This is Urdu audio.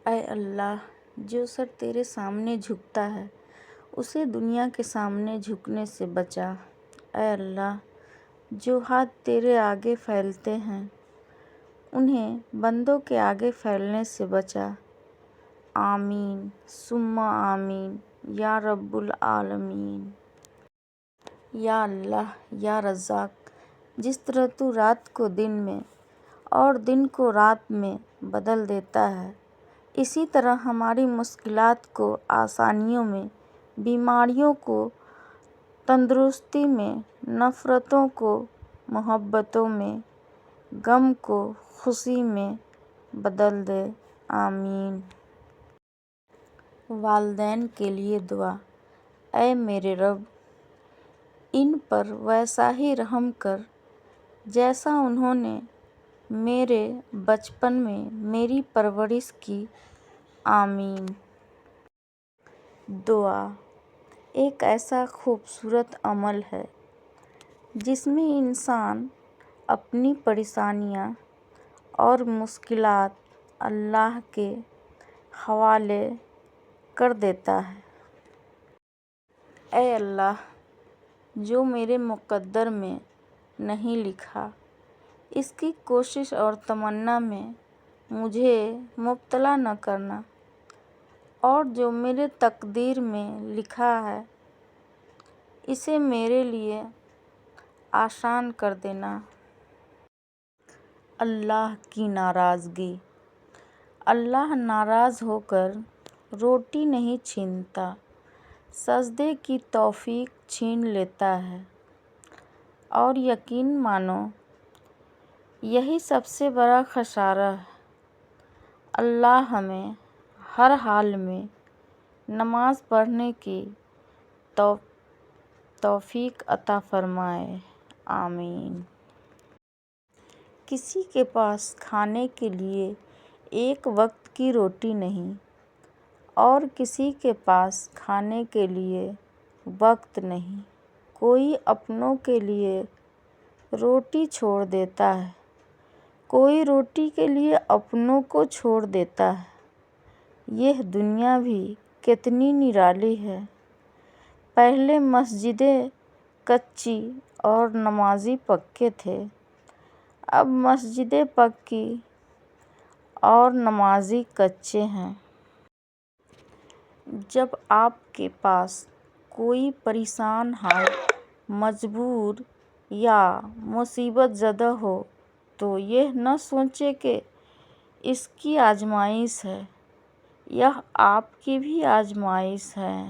اے اللہ، جو سر تیرے سامنے جھکتا ہے اسے دنیا کے سامنے جھکنے سے بچا۔ اے اللہ، جو ہاتھ تیرے آگے پھیلتے ہیں انہیں بندوں کے آگے پھیلنے سے بچا۔ آمین ثم آمین یا رب العالمین۔ یا اللہ، یا رزاق، جس طرح تو رات کو دن میں اور دن کو رات میں بدل دیتا ہے، اسی طرح ہماری مشکلات کو آسانیوں میں، بیماریوں کو تندرستی میں، نفرتوں کو محبتوں میں، غم کو خوشی میں بدل دے۔ آمین۔ والدین کے لیے دعا۔ اے میرے رب، ان پر ویسا ہی رحم کر جیسا انہوں نے میرے بچپن میں میری پرورش کی۔ آمین۔ دعا ایک ایسا خوبصورت عمل ہے جس میں انسان اپنی پریشانیاں اور مشکلات اللہ کے حوالے کر دیتا ہے۔ اے اللہ، جو میرے مقدر میں نہیں لکھا اس کی کوشش اور تمنا میں مجھے مبتلا نہ کرنا، اور جو میرے تقدیر میں لکھا ہے اسے میرے لیے آسان کر دینا۔ اللہ کی ناراضگی۔ اللہ ناراض ہو کر روٹی نہیں چھینتا، سجدے کی توفیق چھین لیتا ہے۔ اور یقین مانو یہی سب سے بڑا خسارہ ہے۔ اللہ ہمیں ہر حال میں نماز پڑھنے کی توفیق عطا فرمائے۔ آمین۔ کسی کے پاس کھانے کے لیے ایک وقت کی روٹی نہیں اور کسی کے پاس کھانے کے لیے وقت نہیں۔ کوئی اپنوں کے لیے روٹی چھوڑ دیتا ہے، کوئی روٹی کے لیے اپنوں کو چھوڑ دیتا ہے۔ یہ دنیا بھی کتنی نرالی ہے۔ پہلے مسجدیں کچی اور نمازی پکے تھے، اب مسجدیں پکی اور نمازی کچے ہیں۔ جب آپ کے پاس کوئی پریشان حال، مجبور یا مصیبت زدہ ہو تو یہ نہ سوچیں کہ اس کی آزمائش ہے، یہ آپ کی بھی آزمائش ہے۔